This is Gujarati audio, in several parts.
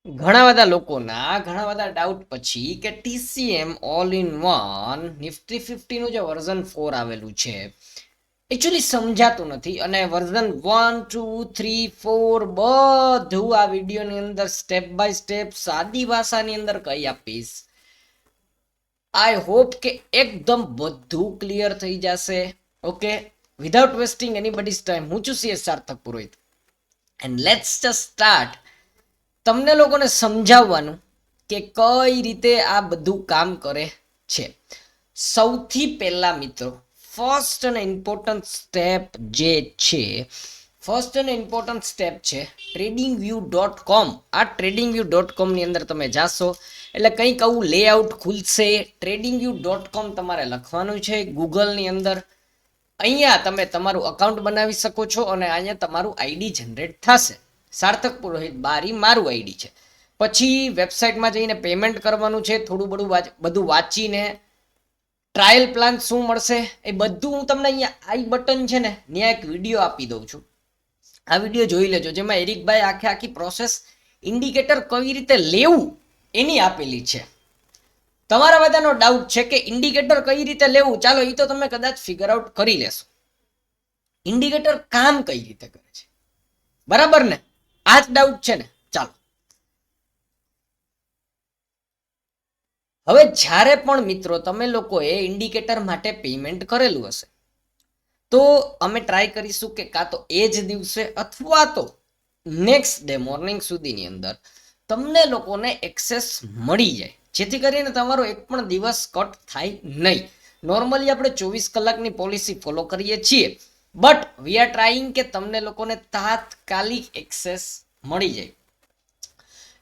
ઘણા બધા લોકોના ઘણા બધા ડાઉટ પછી કે TCM all in one Nifty 50 નું જે વર્ઝન 4 આવેલું છે એકચ્યુઅલી સમજાતું નથી અને વર્ઝન 1 2 3 4 બધું આ વિડીયોની અંદર સ્ટેપ બાય સ્ટેપ સાદી ભાષાની અંદર કહી આપીશ. આઈ હોપ કે એકદમ બધું ક્લિયર થઈ જશે. ઓકે, વિધાઉટ વેસ્ટિંગ એનીબડીઝ ટાઈમ, હું છું CS સાર્થક પુરોહિત એન્ડ લેટ્સ જસ્ટ સ્ટાર્ટ તમને લોકોને સમજાવવાનું કે કઈ રીતે આ બધું કામ કરે છે. સૌથી પહેલા મિત્રો, ફર્સ્ટ અને ઇમ્પોર્ટન્ટ સ્ટેપ જે છે, ફર્સ્ટ અને ઇમ્પોર્ટન્ટ સ્ટેપ છે tradingview.com. આ tradingview.com ની અંદર તમે જાશો એટલે કંઈક આવું લેઆઉટ ખુલશે. tradingview.com તમારે લખવાનું છે ગૂગલની અંદર. અહીંયા તમે તમારું અકાઉન્ટ બનાવી શકો છો અને અહીંયા તમારું આઈડી જનરેટ થશે. સાર્થક પુરોહિત બારી મારું આઈડી છે. પછી વેબસાઇટમાં જઈને પેમેન્ટ કરવાનું છે. થોડું બધું વાંચીને ટ્રાયલ પ્લાન શું મળશે એ બધું હું તમને અહીંયા આઈ બટન છે ને ત્યાં એક વિડીયો આપી દઉં છું. આ વિડીયો જોઈ લેજો, જેમાં એરિકભાઈ આખી પ્રોસેસ ઇન્ડિકેટર કઈ રીતે લેવું એની આપેલી છે. તમારા બધાનો ડાઉટ છે કે ઇન્ડિકેટર કઈ રીતે લેવું, ચાલો એ તો તમે કદાચ ફિગર આઉટ કરી લેશો. ઇન્ડિકેટર કામ કઈ રીતે કરે છે, બરાબર ને? આ જ ડાઉટ છે ને? ચાલો હવે જ્યારે પણ મિત્રો તમે લોકોએ ઇન્ડિકેટર માટે પેમેન્ટ કરેલું હશે તો અમે ટ્રાય કરીશું કે કાં તો એ જ દિવસે અથવા તો નેક્સ્ટ ડે મોર્નિંગ સુધીની અંદર તમને લોકોને એક્સેસ મળી જાય, જેથી કરીને તમારો એક પણ દિવસ કટ થાય નહીં. નોર્મલી આપણે 24 કલાકની પોલિસી ફોલો કરીએ છીએ, બટ વી આર ટ્રાઈંગ કે તમને લોકોને તાત્કાલિક એક્સેસ મળી જાય.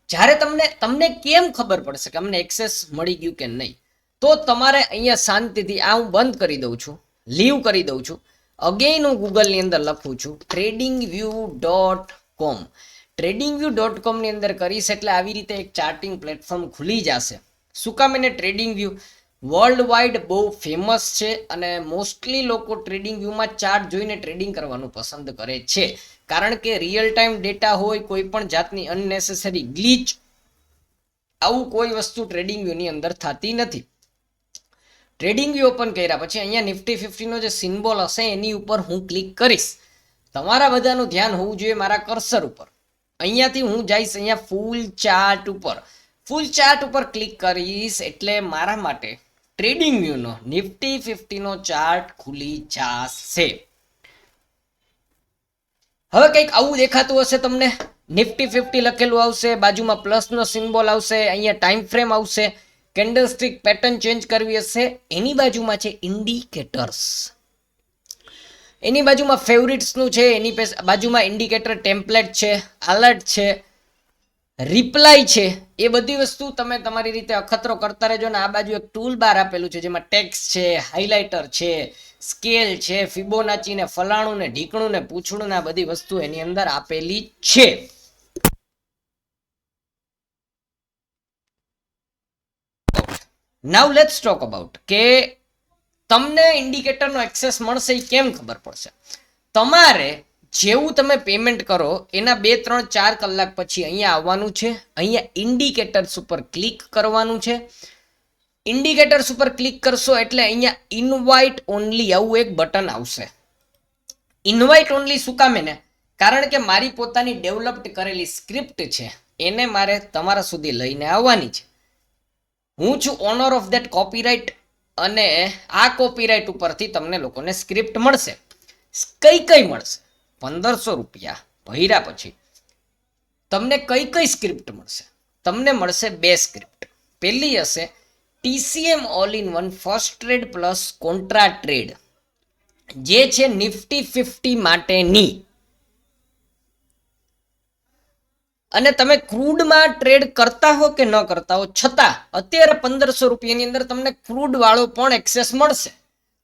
જ્યારે તમને કેમ ખબર પડશે કે અમને એક્સેસ મળી ગયું કે નહીં? તો તમારે અહીંયા શાંતિથી આ હું બંધ કરી દઉં છું, લીવ કરી દઉં છું. અગેઇન હું ગૂગલની અંદર લખું છું tradingview.com. tradingview.com ની અંદર કરીશ એટલે આવી રીતે એક ચાર્ટિંગ પ્લેટફોર્મ ખુલી જશે. શું કામ એને ટ્રેડિંગ વ્યૂ વર્લ્ડ વાઇડ બહુ ફેમસ છે અને મોસ્ટલી લોકો ટ્રેડિંગ વ્યૂમાં ચાર્ટ જોઈને ટ્રેડિંગ કરવાનું પસંદ કરે છે, કારણ કે રિયલ ટાઈમ ડેટા હોય, કોઈ પણ જાતની અનનેસેસરી ગ્લિચ આવું કોઈ વસ્તુ ટ્રેડિંગ વ્યૂની અંદર થતી નથી. ટ્રેડિંગ વ્યૂ ઓપન કર્યા પછી અહીંયા નિફ્ટી 50 નો જે સિમ્બોલ હશે એની ઉપર હું ક્લિક કરીશ. તમારા બધાનું ધ્યાન હોવું જોઈએ મારા કર્સર ઉપર. અહીંયાથી હું જઈશ અહીંયા ફૂલ ચાર્ટ ઉપર. ફૂલ ચાર્ટ ઉપર ક્લિક કરીશ એટલે મારા માટે ટ્રેડિંગ વ્યૂનો નિફ્ટી 50 નો ચાર્ટ ખુલી જશે. હવે કંઈક આવું દેખાતું હશે તમને. નિફ્ટી 50 લખેલું આવશે, બાજુમાં પ્લસનો સિમ્બોલ આવશે, અહીંયા ટાઈમ ફ્રેમ આવશે, કેન્ડલસ્ટિક પેટર્ન ચેન્જ કરવી હશે. એની બાજુમાં છે ઇન્ડિકેટર્સ, એની બાજુમાં ફેવરિટ્સનું છે, એની બાજુમાં ઇન્ડિકેટર ટેમ્પલેટ છે, અલર્ટ છે, રિપ્લાય છે. એ બધી વસ્તુ તમે તમારી રીતે અખતરો કરતા રહેજો. ને આ બાજુ એક ટૂલ બાર આપેલું છે જેમાં ટેક્સ છે, હાઇલાઇટર છે, સ્કેલ છે, ફિબોનાચી ને ફલાણું ને ઢીકણું ને પૂછડું ને આ બધી વસ્તુ એની અંદર આપેલી છે. નાઉ લેટ્સ ટોક અબાઉટ કે તમને ઇન્ડિકેટરનો એક્સેસ મળશે એ કેમ ખબર પડશે. તમારે જેવું તમે પેમેન્ટ કરો એના 2 3 4 કલાક પછી અહીંયા આવવાનું છે. અહીંયા ઇન્ડિકેટર્સ ઉપર ક્લિક કરવાનું છે. ઇન્ડિકેટર્સ ઉપર ક્લિક કરશો એટલે અહીંયા ઇન્વાઇટ ઓનલી આવું એક બટન આવશે. ઇન્વાઇટ ઓનલી શું કામ એને? કારણ કે મારી પોતાની ડેવલપ્ડ કરેલી સ્ક્રિપ્ટ છે એને મારે તમારા સુધી લઈને આવવાની છે. હું છું ઓનર ઓફ ધેટ કોપીરાઇટ અને આ કોપીરાઇટ ઉપરથી તમને લોકોને સ્ક્રિપ્ટ મળશે. કઈ મળશે? 1500 રૂપિયા ભર્યા પછી તમને કઈ સ્ક્રિપ્ટ મળશે? તમને મળશે 2 સ્ક્રિપ્ટ. પહેલી હશે TCM all in one first trade plus contra trade, જે છે નિફ્ટી 50 માટેની. અને તમે ક્રૂડમાં ટ્રેડ કરતા હો કે ન કરતા હો, છતાં અત્યારે 1500 રૂપિયાની અંદર તમને ક્રૂડ વાળો પણ એક્સેસ મળશે.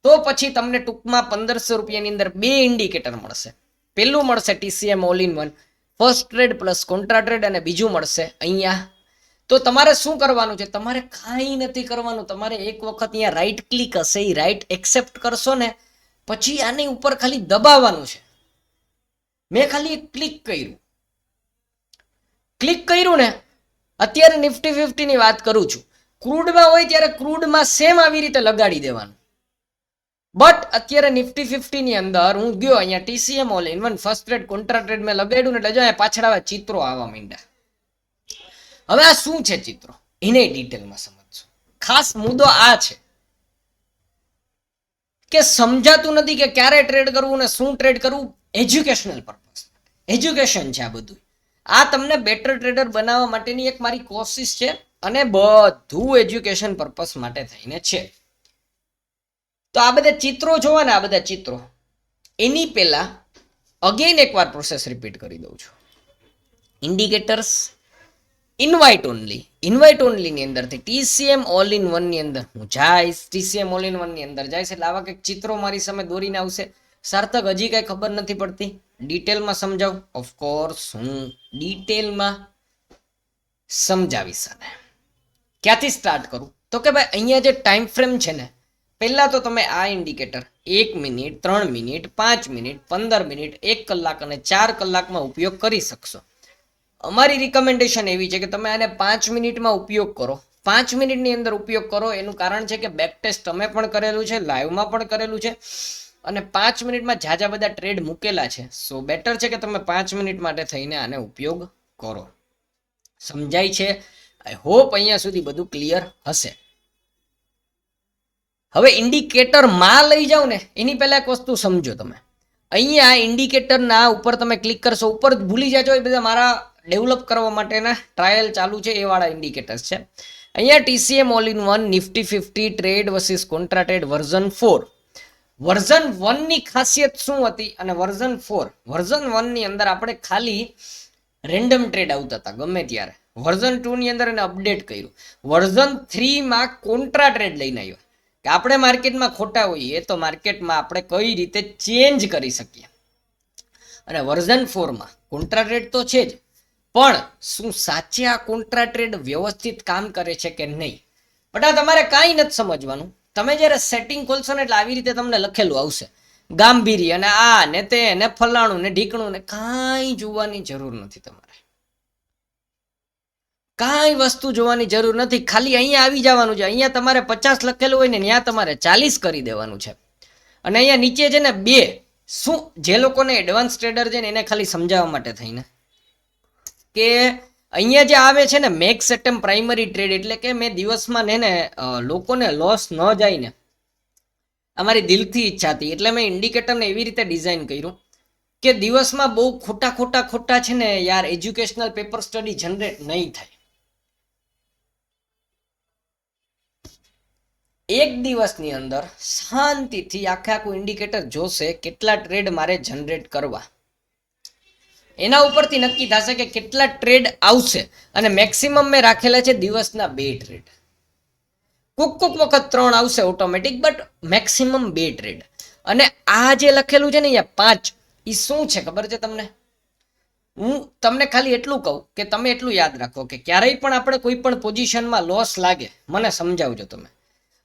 તો પછી તમને ટૂંકમાં 1500 રૂપિયાની અંદર 2 ઇન્ડિકેટર મળશે. પહેલું મળશે TCM all in one first trade plus contra trade અને બીજું મળશે અહીંયા. તો તમારે શું કરવાનું છે? તમારે કાંઈ નથી કરવાનું. તમારે એક વખત અહીંયા રાઈટ ક્લિક હશે, એ રાઈટ એક્સેપ્ટ કરશો ને પછી આની ઉપર ખાલી દબાવવાનું છે. મેં ખાલી ક્લિક કર્યું ને અત્યારે નિફ્ટી 50 ની વાત કરું છું. ક્રૂડમાં હોય ત્યારે ક્રૂડમાં સેમ આવી રીતે લગાડી દેવાનું. બટ અત્યારે નિફ્ટી 50 ની અંદર હું ગયો અહીંયા TCM all in one first trade contra trade મેં લગાડ્યું ને એટલે જો પાછળ આવા ચિત્રો આવવા માંડ્યા. હવે આ શું છે ચિત્રો એને ડિટેલમાં સમજજો. ખાસ મુદ્દો આ છે કે સમજાતું નથી કે ક્યારે ટ્રેડ કરવું ને શું ટ્રેડ કરવું. એજ્યુકેશનલ પર્પઝ એજ્યુકેશન છે આ બધું. આ તમને બેટર ટ્રેડર બનાવવા માટેની એક મારી કોશિશ છે અને બધું એજ્યુકેશન પર્પઝ માટે થઈને છે. તો આ બધા ચિત્રો જોવા ને આ બધા ચિત્રો એની પહેલા અગેન એકવાર પ્રોસેસ રિપીટ કરી દઉં છું. ઇન્ડિકેટર્સ ઇન્વાઇટ ઓનલી ની અંદરથી ટીસીએમ ઓલ ઇન વન ની અંદર હું જઈશ. ટીસીએમ ઓલ ઇન વન ની અંદર જઈશ એટલે આવા કંઈક ચિત્રો મારી સામે દોરીને આવશે. સાર્થક હજી કઈ ખબર નથી પડતી ડિટેલમાં સમજાવું. ઓફકોર્સ હું ડિટેલમાં સમજાવીશ. અને ક્યાંથી સ્ટાર્ટ કરું તો કે ભાઈ અહીંયા જે ટાઈમ ફ્રેમ છે ને પહેલા તો તમે આ indicator 1 minute 3 minute 5 minute 15 minute 1 કલાક અને 4 કલાકમાં ઉપયોગ કરી શકશો. અમારી રિકમેન્ડેશન એવી છે કે તમે આને 5 મિનિટમાં ઉપયોગ કરો. 5 મિનિટની અંદર ઉપયોગ કરો. એનું કારણ છે કે બેક ટેસ્ટ અમે પણ કરેલું છે, લાઈવમાં પણ કરેલું છે અને 5 મિનિટમાં જાજા બધા ટ્રેડ મૂકેલા છે. સો બેટર છે કે તમે 5 મિનિટ માટે થઈને આને ઉપયોગ કરો. સમજાય છે? આઈ હોપ અહીંયા સુધી બધું ક્લિયર હશે. હવે ઇન્ડિકેટરમાં લઈ જાઓ ને એની પહેલા એક વસ્તુ સમજો. તમે અહીંયા ઇન્ડિકેટરના ઉપર તમે ક્લિક કરશો, ઉપર ભૂલી જાજો એ બધા મારા ડેવલપ કરવા માટેના ટ્રાયલ ચાલુ છે એ વાળા ઇન્ડિકેટર્સ છે. અહીંયા TCM all in one Nifty 50 trade versus contra trade version 4. Version 1 ની ખાસિયત શું હતી અને વર્ઝન 4? વર્ઝન 1 ની અંદર આપણે ખાલી રેન્ડમ ટ્રેડ આવતા હતા ગમે ત્યારે. વર્ઝન 2 ની અંદર એને અપડેટ કર્યું. વર્ઝન 3 માં કોન્ટ્રા ટ્રેડ લઈને આવ્યો કે આપણે માર્કેટમાં ખોટા હોઈએ તો માર્કેટમાં આપણે કઈ રીતે ચેન્જ કરી શકીએ. અને વર્ઝન 4 માં કોન્ટ્રા ટ્રેડ તો છે જ, પણ શું સાચે આ કોન્ટ્રા ટ્રેડ વ્યવસ્થિત કામ કરે છે કે નહીં? બટ આ તમારે કાંઈ નથી સમજવાનું. તમે જ્યારે સેટિંગ ખોલશો ને એટલે આવી રીતે તમને લખેલું આવશે ગાંભીર્ય અને આ ને તે ને ફલાણું ને ઢીકણું ને કાંઈ જોવાની જરૂર નથી. તમારે કાંઈ વસ્તુ જોવાની જરૂર નથી. ખાલી અહીંયા આવી જવાનું છે. અહીંયા તમારે 50 લખેલું હોય ને ત્યાં તમારે 40 કરી દેવાનું છે. અને અહીંયા નીચે છે ને 2 શું જે લોકોને એડવાન્સ ટ્રેડર છે ને એને ખાલી સમજાવવા માટે થઈને કે અહીંયા જે આવે છે ને મેક્સ એટેમ પ્રાઇમરી ટ્રેડ એટલે કે મેં દિવસમાં ને લોકોને લોસ ન જાય ને અમારી દિલથી ઈચ્છા હતી એટલે મેં ઇન્ડિકેટરને એવી રીતે ડિઝાઇન કર્યું કે દિવસમાં બહુ ખોટા છે ને યાર એજ્યુકેશનલ પેપર સ્ટડી જનરેટ નહીં થાય. એક દિવસની અંદર શાંતિથી આખું ઇન્ડિકેટર જોશે કેટલા ટ્રેડ મારે જનરેટ કરવા. એના ઉપરથી નક્કી થશે કે કેટલા ટ્રેડ આવશે. અને મેક્સિમમ મેં રાખેલા છે દિવસના 2 ટ્રેડ. કોક વખત 3 આવશે ઓટોમેટિક, બટ મેક્સિમમ 2 ટ્રેડ. અને આ જે લખેલું છે ને અહીંયા 5 એ શું છે ખબર છે તમને? હું તમને ખાલી એટલું કહું કે તમે એટલું યાદ રાખો કે ક્યારેય પણ આપણે કોઈ પણ પોઝિશનમાં લોસ લાગે મને સમજાવજો તમે.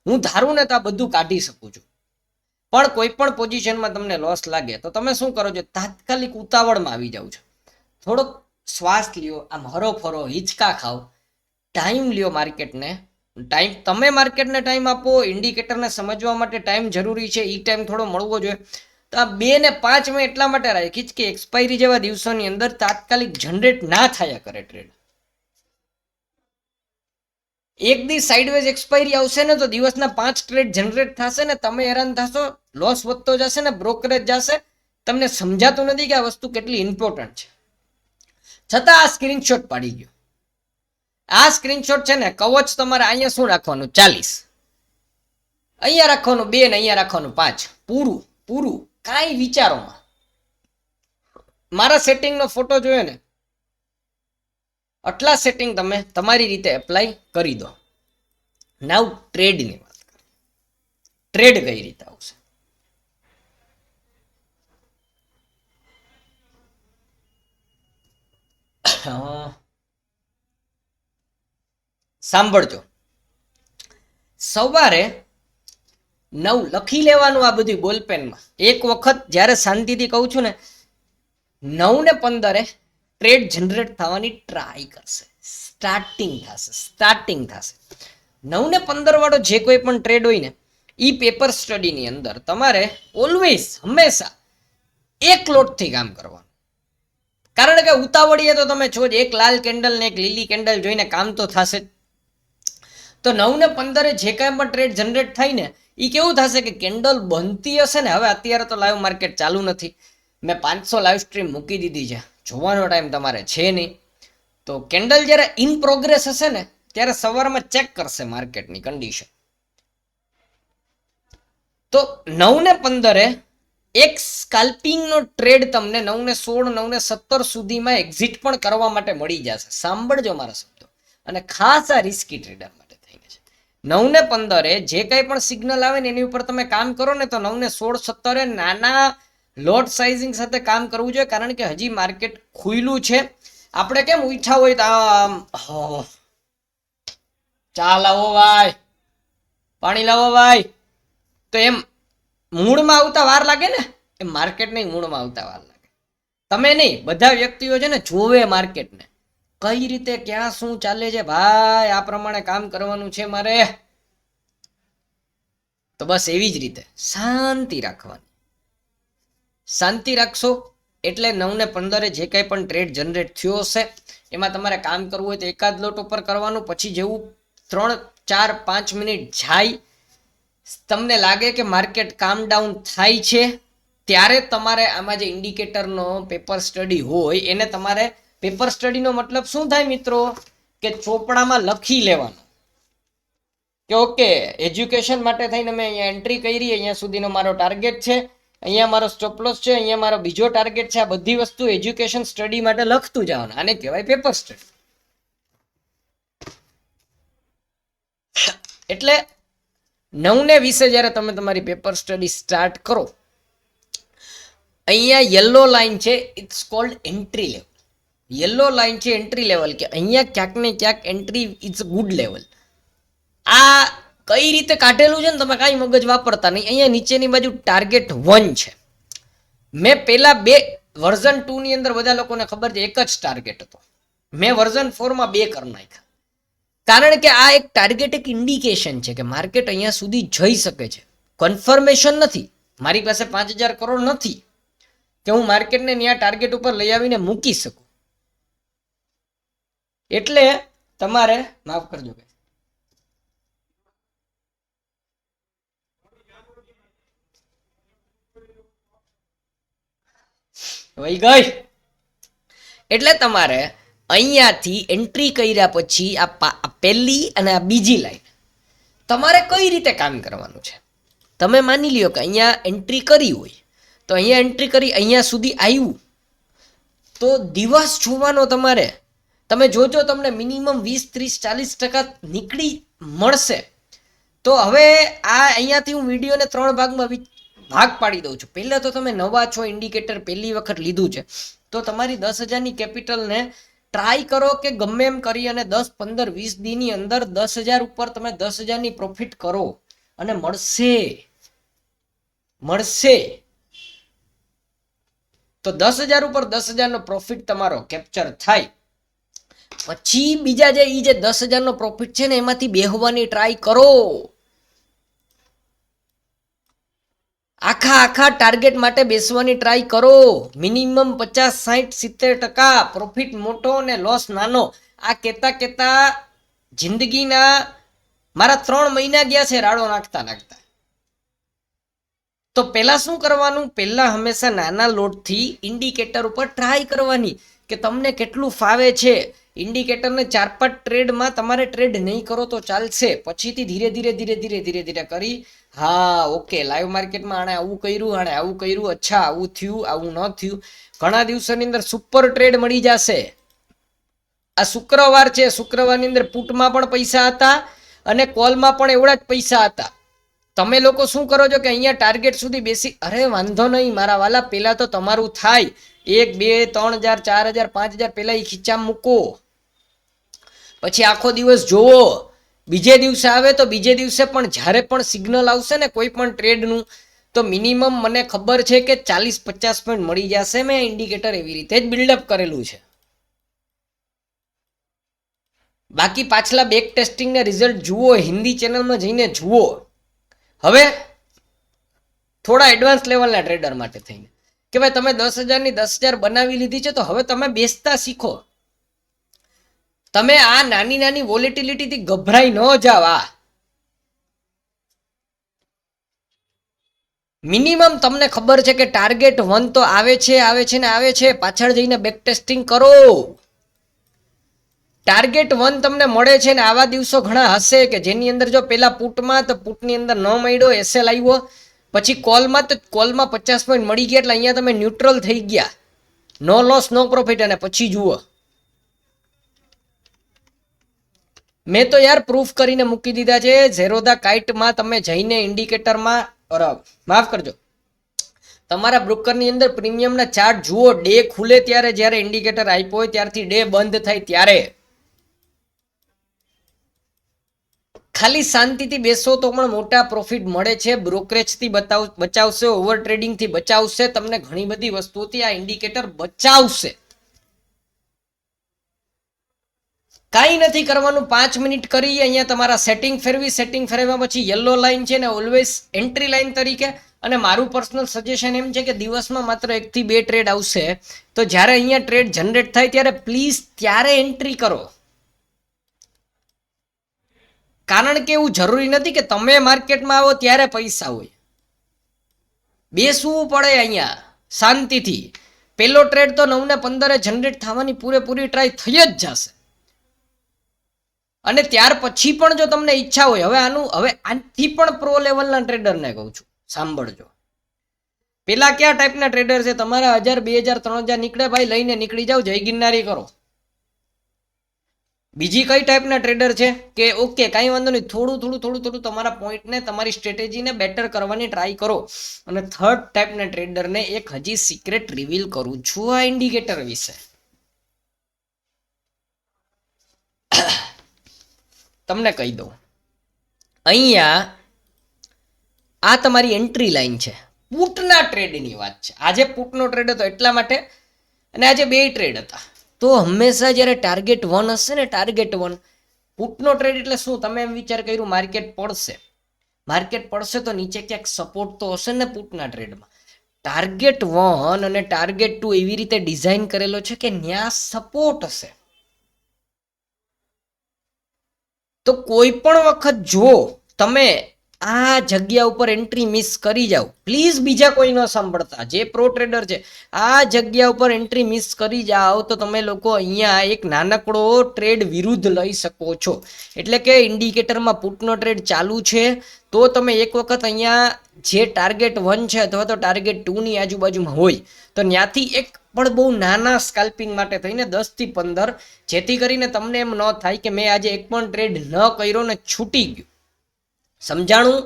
હું ધારું ને તો આ બધું કાઢી શકું છું, પણ કોઈ પણ પોઝિશનમાં તમને લોસ લાગે તો તમે શું કરો છો? તાત્કાલિક ઉતાવળમાં આવી જાવ છો. થોડોક શ્વાસ લ્યો, આમ હરો ફરો, હિંચકા ખાઓ, ટાઈમ લ્યો માર્કેટને. તમે માર્કેટને ટાઈમ આપો, ઇન્ડિકેટરને સમજવા માટે ટાઈમ જરૂરી છે, એ ટાઈમ થોડો મળવો જોઈએ. તો આ 2 ને 5 મેં એટલા માટે રાખી કે એક્સપાયરી જેવા દિવસોની અંદર તાત્કાલિક જનરેટ ના થયા કરે ટ્રેડ. એક દિવસ સાઇડવેઝ એક્સપાયરી આવશે ને તો દિવસના 5 ટ્રેડ જનરેટ થશે ને તમે હેરાન થશો, લોસ વધતો જશે ને બ્રોકરેજ જશે. તમને સમજાતું નથી કે આ વસ્તુ કેટલી ઇમ્પોર્ટન્ટ છે. છતાં આ સ્ક્રીનશોટ પાડી ગયો. આ સ્ક્રીનશોટ છે ને કવચ તમારે અહીંયા શું રાખવાનું? 40. અહીંયા રાખવાનું 2 ને અહીંયા રાખવાનું 5. પૂરું કાંઈ વિચારોમાં. મારા સેટિંગનો ફોટો જોયો ને, આટલા સેટિંગ તમે તમારી રીતે એપ્લાય કરી દો. નાવ ટ્રેડની વાત કરીએ. ટ્રેડ કઈ રીતે આવશે? સાંભળજો. સવારે 9 લખી લેવાનું આ બધું બોલપેનમાં. એક વખત જ્યારે શાંતિથી કહું છું ને 9 ને 15 ટ્રેડ જનરેટ થવાની ટ્રાય કરશે, સ્ટાર્ટિંગ થશે. 9 ને 15 વાળો જે કોઈ પણ ટ્રેડ હોય ને એ પેપર સ્ટડીની અંદર તમારે ઓલવેઝ હંમેશા એક લોટથી કામ કરવાનું. કારણ કે ઉતાવળીએ તો તમે છો જ, એક લાલ કેન્ડલ ને એક લીલી કેન્ડલ જોઈને કામ તો થશે જ. તો 9 ને 15 જે કાંઈ પણ ટ્રેડ જનરેટ થાય ને એ કેવું થશે કે કેન્ડલ બનતી હશે ને. હવે અત્યારે તો લાઈવ માર્કેટ ચાલુ નથી, મેં 500 લાઈવ સ્ટ્રીમ મૂકી દીધી છે, જોવાનો ટાઈમ તમારે છે નહીં. તો કેન્ડલ જ્યારે ઇન પ્રોગ્રેસ હશે ને ત્યારે સવારમાં ચેક કરશે માર્કેટની કન્ડિશન. તો 9 ને 15 એક સ્કાલ્પિંગનો ટ્રેડ તમને 9 ને 16, 9 ને 17 સુધીમાં એક્ઝિટ પણ કરવા માટે મળી જશે. સાંભળજો મારા શબ્દો, અને ખાસ આ રિસ્કી ટ્રેડર માટે થઈને છે. 9 ને 15 જે કાંઈ પણ સિગ્નલ આવે ને એની ઉપર તમે કામ કરો ને તો 9 ને 16, 17 નાના લોટ સાઇઝિંગ સાથે કામ કરવું જોઈએ. કારણ કે હજી માર્કેટ ખુલ્લું છે. આપણે કેમ ઉઠા હોય તો આમ ચા લાવો ભાઈ, પાણી લાવો ભાઈ, તો એમ મૂળમાં આવતા વાર લાગે ને, એ માર્કેટ નહીં મૂળમાં આવતા વાર લાગે. તમે નહીં, બધા વ્યક્તિઓ છે ને જોવે માર્કેટને કઈ રીતે ક્યાં શું ચાલે છે. ભાઈ આ પ્રમાણે કામ કરવાનું છે મારે. તો બસ એવી જ રીતે શાંતિ રાખવાની. શાંતિ રાખશો એટલે 9 ને 15 જે કાંઈ પણ ટ્રેડ જનરેટ થયો હશે એમાં તમારે કામ કરવું હોય તો એકાદ લોટ ઉપર કરવાનું. પછી જેવું 3, 4, 5 મિનિટ જાય, તમને લાગે કે માર્કેટ કામ ડાઉન થાય છે, ત્યારે તમારે આમાં જે ઇન્ડિકેટરનો પેપર સ્ટડી હોય એને તમારે, પેપર સ્ટડીનો મતલબ શું થાય મિત્રો, કે ચોપડામાં લખી લેવાનું કે ઓકે એજ્યુકેશન માટે થઈને મેં અહીંયા એન્ટ્રી કરી, અહીંયા સુધીનો મારો ટાર્ગેટ છે, અહીંયા મારો સ્ટોપલોસ છે, અહીંયા મારો બીજો ટાર્ગેટ છે. આ બધી વસ્તુ એજ્યુકેશન સ્ટડી માટે લખતું જવાનું. આને કહેવાય પેપર સ્ટડી. એટલે 9 ને 20 જ્યારે તમે તમારી પેપર સ્ટડી સ્ટાર્ટ કરો, અહીંયા યલો લાઈન છે, it's called entry level. Yellow line છે એન્ટ્રી લેવલ, કે અહીંયા ક્યાંક ને ક્યાંક એન્ટ્રી ઇટ્સ ગુડ લેવલ. આ કઈ રીતે કાઢેલું છે ને, તમે કાંઈ મગજ વાપરતા નહીં. અહીંયા નીચેની બાજુ ટાર્ગેટ 1 છે. મેં પહેલા વર્ઝન 2 ની અંદર બધા લોકોને ખબર છે એક જ ટાર્ગેટ હતો. મેં વર્ઝન 4 માં 2 કરી નાખ્યા. કારણ કે આ એક ટાર્ગેટ, એક ઇન્ડિકેશન છે કે માર્કેટ અહીંયા સુધી જઈ શકે છે. કન્ફર્મેશન નથી, મારી પાસે 5000 કરોડ નથી કે હું માર્કેટને ત્યાં ટાર્ગેટ ઉપર લઈ આવીને મૂકી શકું. એટલે તમારે માફ કરજો કે વહી ગઈ. એટલે તમારે અહીંયાથી એન્ટ્રી કર્યા પછી આ પહેલી અને આ બીજી લાઈન તમારે કઈ રીતે કામ કરવાનું છે. તમે માની લ્યો કે અહીંયા એન્ટ્રી કરી હોય તો અહીંયા એન્ટ્રી કરી અહીંયા સુધી આવ્યું તો દિવસ જોવાનો તમારે. તમે જોજો તમને મિનિમમ 20, 30, 40% નીકળી મળશે. તો હવે આ અહીંયાથી હું વિડીયોને 3 ભાગમાં ભાગ પાડી દઉં છું. પહેલાં તો તમે નવા છો, ઇન્ડિકેટર પહેલી વખત લીધું છે, તો તમારી 10,000ની કેપિટલને ટ્રાય કરો કે ગમે એમ કરી અને 10, 15, 20 દીની અંદર 10,000 ઉપર તમે 10,000ની પ્રોફિટ કરો અને મળશે. તો 10,000 ઉપર 10,000નો પ્રોફિટ તમારો કેપ્ચર થાય પછી બીજા જે 10,000નો પ્રોફિટ છે ને એમાંથી બેહવાની ટ્રાય કરો. આખા ટાર્ગેટ માટે બેસવાની ટ્રાય કરો. મિનિમમ 50, 60, 70% પ્રોફિટ મોટો ને લોસ નાનો. આ કહેતા જિંદગીના મારા 3 મહિના ગયા છે રાડો નાખતા. તો પહેલા શું કરવાનું, પહેલા હંમેશા નાના લોટથી ઇન્ડિકેટર ઉપર ટ્રાય કરવાની કે તમને કેટલું ફાવે છે. ઇન્ડિકેટરને 4-5 ટ્રેડમાં તમારે ટ્રેડ નહીં કરો તો ચાલશે. પછીથી ધીરે કરી હા ઓકે લાઈવ માર્કેટમાં આણે આવું કર્યું, અચ્છા આવું થયું, આવું ન થયું. ઘણા દિવસોની અંદર સુપર ટ્રેડ મળી જશે. આ શુક્રવાર છે, શુક્રવારની અંદર પુટમાં પણ પૈસા હતા અને કોલમાં પણ એવડા જ પૈસા હતા. તમે લોકો શું કરો છો કે અહીંયા ટાર્ગેટ સુધી બેસી, અરે વાંધો નહીં મારા વાલા, પહેલા તો તમારું થાય 1, 2, 3,000, 4,000, 5,000 પહેલા એ ખીચામાં મૂકો, પછી આખો દિવસ જોવો. બીજે દિવસે આવે તો બીજે દિવસે પણ જ્યારે પણ સિગ્નલ આવશે ને કોઈ પણ ટ્રેડનું, તો મિનિમમ મને ખબર છે કે 40-50 પોઈન્ટ મળી જશે. મેં ઇન્ડિકેટર એવી રીતે જ બિલ્ડઅપ કરેલું છે. બાકી પાછલા બેક ટેસ્ટિંગના રિઝલ્ટ જુઓ, હિન્દી ચેનલમાં જઈને જુઓ. હવે થોડા એડવાન્સ લેવલના ટ્રેડર માટે થઈને કે ભાઈ તમે 10,000ની 10,000 બનાવી લીધી છે, તો હવે તમે બેસતા શીખો. તમે આ નાની નાની વોલેટિલિટીથી ગભરાઈ ન જાવ. આ મિનિમમ તમને ખબર છે કે ટાર્ગેટ 1 તો આવે છે ને આવે છે. પાછળ જઈને બેક ટેસ્ટિંગ કરો. ટાર્ગેટ 1 તમને મળે છે ને આવા દિવસો ઘણા હશે કે જેની અંદર જો પેલા પુટમાં તો પુટની અંદર ન મળ્યો, એસએલ આવ્યો, પછી કોલમાં તો કોલમાં 50 પોઈન્ટ મળી ગયા એટલે અહીંયા તમે ન્યુટ્રલ થઈ ગયા, નો લોસ નો પ્રોફિટ. અને પછી જુઓ, મેં તો યાર પ્રૂફ કરીને મૂકી દીધા છે. ઝેરોધા કાઇટમાં તમે જઈને ઇન્ડિકેટરમાં, માફ કરજો, તમારા બ્રોકરની અંદર પ્રીમિયમના ચાર્ટ જુઓ. ડે ખુલે ત્યારે, જ્યારે ઇન્ડિકેટર આપ્યો હોય ત્યારથી ડે બંધ થાય ત્યારે ખાલી શાંતિથી બેસો તો પણ મોટા પ્રોફિટ મળે છે. બ્રોકરેજથી બચાવશે, ઓવર ટ્રેડિંગથી બચાવશે, તમને ઘણી બધી વસ્તુઓથી આ ઇન્ડિકેટર બચાવશે. કાંઈ નથી કરવાનું. 5 મિનિટ કરી અહીંયા તમારા સેટિંગ ફેરવ્યા પછી યલો લાઈન છે ને ઓલવેઝ એન્ટ્રી લાઈન તરીકે. અને મારું પર્સનલ સજેશન એમ છે કે દિવસમાં માત્ર 1 થી 2 ટ્રેડ આવશે, તો જ્યારે અહીંયા ટ્રેડ જનરેટ થાય ત્યારે પ્લીઝ ત્યારે એન્ટ્રી કરો. કારણ કે એવું જરૂરી નથી કે તમે માર્કેટમાં આવો ત્યારે પૈસા હોય. બેસવું પડે અહીંયા શાંતિથી. પેલો ટ્રેડ તો 9 ને 15 જનરેટ થવાની પૂરેપૂરી ટ્રાય થઈ જ જશે. અને ત્યાર પછી પણ જો તમને ઈચ્છા હોય, હવે આથી પણ પ્રો લેવલના ટ્રેડરને કહું છું, સાંભળજો. પેલા કયા ટાઈપના ટ્રેડર છે? તમારા 1000, 2000, 3000 નીકળે ભાઈ, લઈને નીકળી જાવ, જય ગિરનારી કરો. બીજી કઈ ટાઈપના ટ્રેડર છે કે ઓકે કાંઈ વાંધો નહીં, થોડું તમારા પોઈન્ટને, તમારી સ્ટ્રેટેજીને બેટર કરવાની ટ્રાય કરો. અને થર્ડ ટાઈપના ટ્રેડરને એક હજી સિક્રેટ રિવીલ કરું છું આ ઇન્ડિકેટર વિશે. તમને કહી દઉં, અહીંયા આ તમારી એન્ટ્રી લાઈન છે. પુટના ટ્રેડની વાત છે. આજે પુટનો ટ્રેડ હતો એટલા માટે, અને આજે 2 ટ્રેડ હતા. તો હંમેશા જ્યારે ટાર્ગેટ 1 હશે ને, ટાર્ગેટ 1 પુટનો ટ્રેડ એટલે શું? તમે એમ વિચાર કર્યું માર્કેટ પડશે તો નીચે ક્યાંક સપોર્ટ તો હશે ને પુટના ટ્રેડમાં. ટાર્ગેટ 1 અને ટાર્ગેટ 2 એવી રીતે ડિઝાઇન કરેલો છે કે ત્યાં સપોર્ટ હશે. તો કોઈ પણ વખત જો તમે આ જગ્યા ઉપર એન્ટ્રી મિસ કરી જાઓ, પ્લીઝ બીજા કોઈ ન સાંભળતા, જે પ્રો ટ્રેડર છે, આ જગ્યા ઉપર એન્ટ્રી મિસ કરી જાઓ તો તમે લોકો અહીંયા એક નાનકડો ટ્રેડ વિરુદ્ધ લઈ શકો છો. એટલે કે ઇન્ડિકેટરમાં પુટનો ટ્રેડ ચાલુ છે તો તમે એક વખત અહીંયા જે ટાર્ગેટ 1 છે અથવા તો ટાર્ગેટ 2ની આજુબાજુમાં હોય તો ત્યાંથી એક પણ બહુ નાના સ્કાલ્પિંગ માટે થઈને 10 થી 15, જેથી કરીને તમને એમ ન થાય કે મેં આજે એક પણ ટ્રેડ ન કર્યો ને છૂટી ગયું. સમજાણું?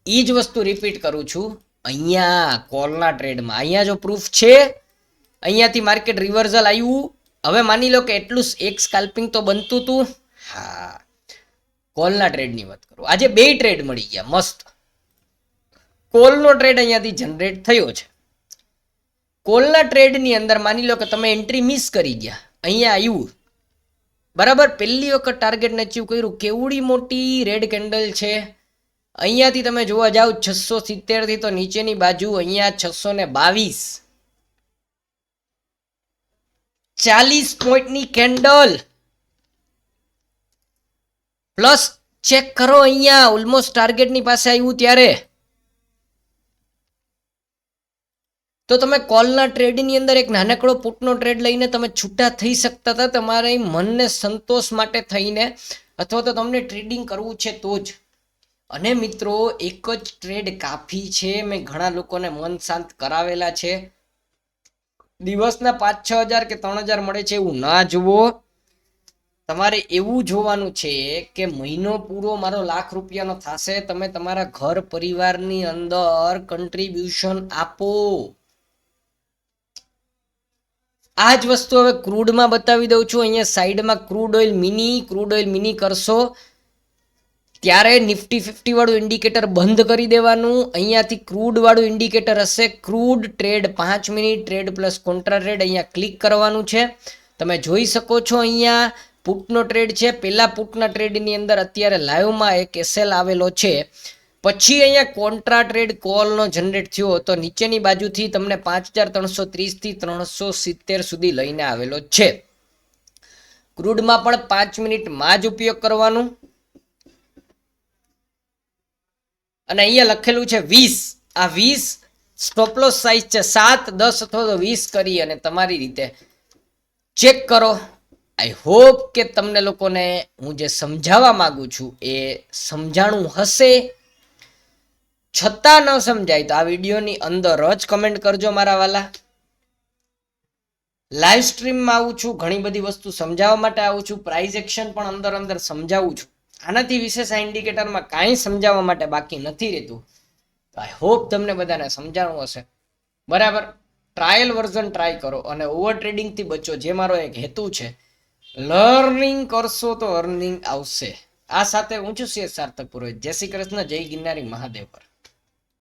એ જ વસ્તુ રિપીટ કરું છું. અહીંયા કોલના ટ્રેડમાં અહીંયા જો પ્રૂફ છે, અહીંયાથી માર્કેટ રિવર્સલ આવ્યું. હવે માની લો કે એટલું એક સ્કાલ્પિંગ તો બનતું હતું. હા, કોલના ટ્રેડની વાત કરું. આજે 2 ટ્રેડ મળી ગયા મસ્ત. કોલનો ટ્રેડ અહીંયાથી જનરેટ થયો છે. કોલના ટ્રેડની અંદર માની લો કે તમે એન્ટ્રી મિસ કરી ગયા, અહીંયા આવ્યું બરાબર, પહેલી વખત ટાર્ગેટને અચીવ કર્યું. કેવડી મોટી રેડ કેન્ડલ છે. અહીંયાથી તમે જોવા જાઓ 670 થી તો નીચેની બાજુ અહીંયા 622, 40 પોઈન્ટની કેન્ડલ. પ્લસ ચેક કરો, અહીંયા ઓલમોસ્ટ ટાર્ગેટની પાસે આવ્યું ત્યારે. તો તમે કોલના ટ્રેડની અંદર એક નાનકડો પુટનો ટ્રેડ લઈને તમે છૂટા થઈ શકતા હતા, તમારા મનને સંતોષ માટે થઈને, અથવા તો તમને ટ્રેડિંગ કરવું છે તો જ. અને મિત્રો, એક જ ટ્રેડ કાફી છે. મેં ઘણા લોકોને મન શાંત કરાવેલા છે. દિવસના 5-6 હજાર કે 3 હજાર મળે છે એવું ના જુઓ. તમારે એવું જોવાનું છે કે મહિનો પૂરો મારો ₹1,00,000 થશે, તમે તમારા ઘર પરિવારની અંદર કન્ટ્રીબ્યુશન આપો. આ જ વસ્તુ હવે ક્રૂડમાં બતાવી દઉં છું. અહીંયા સાઈડમાં ક્રૂડ ઓઇલ મિની કરશો ત્યારે નિફ્ટી 50 વાળું ઇન્ડિકેટર બંધ કરી દેવાનું. અહીંયાથી ક્રૂડ વાળું ઇન્ડિકેટર હશે. Crude trade 5 minute trade plus contra trade, અહીંયા ક્લિક કરવાનું છે. તમે જોઈ શકો છો અહીંયા પુટનો ટ્રેડ છે. પેલા પુટના ટ્રેડની અંદર અત્યારે લાઈવમાં એક એસએલ આવેલો છે. પછી અહીંયા કોન્ટ્રા ટ્રેડ કોલનો જનરેટ થયો હતો. નીચેની બાજુથી તમને 5330 થી 370 સુધી લઈને આવેલો છે. ક્રૂડમાં પણ 5 મિનિટમાં જ ઉપયોગ કરવાનું. અને અહીંયા લખેલું છે 20. આ 20 સ્ટોપલોસ સાઇઝ છે. 7, 10 અથવા તો 20 કરી અને તમારી રીતે ચેક કરો. આઈ હોપ કે તમને લોકોને હું જે સમજાવવા માંગુ છું એ સમજાણું હશે. છતાં ન સમજાય તો આ વિડીયોની અંદર જ કમેન્ટ કરજો મારા વાલા. લાઈવ સ્ટ્રીમમાં આવું છું, ઘણી બધી વસ્તુ સમજાવવા માટે આવું છું. પ્રાઇઝ એક્શન પણ અંદર સમજાવું છું. આનાથી વિશેષ આ ઇન્ડિકેટરમાં કાંઈ સમજાવવા માટે બાકી નથી રહેતું. તો આઈ હોપ તમને બધાને સમજાણું હશે. બરાબર, ટ્રાયલ વર્ઝન ટ્રાય કરો અને ઓવર ટ્રેડિંગથી બચો, જે મારો એક હેતુ છે. લર્નિંગ કરશો તો અર્નિંગ આવશે. આ સાથે હું છું સાર્થક પુરોહિત. જય શ્રી કૃષ્ણ, જય ગિરનારી મહાદેવ પર.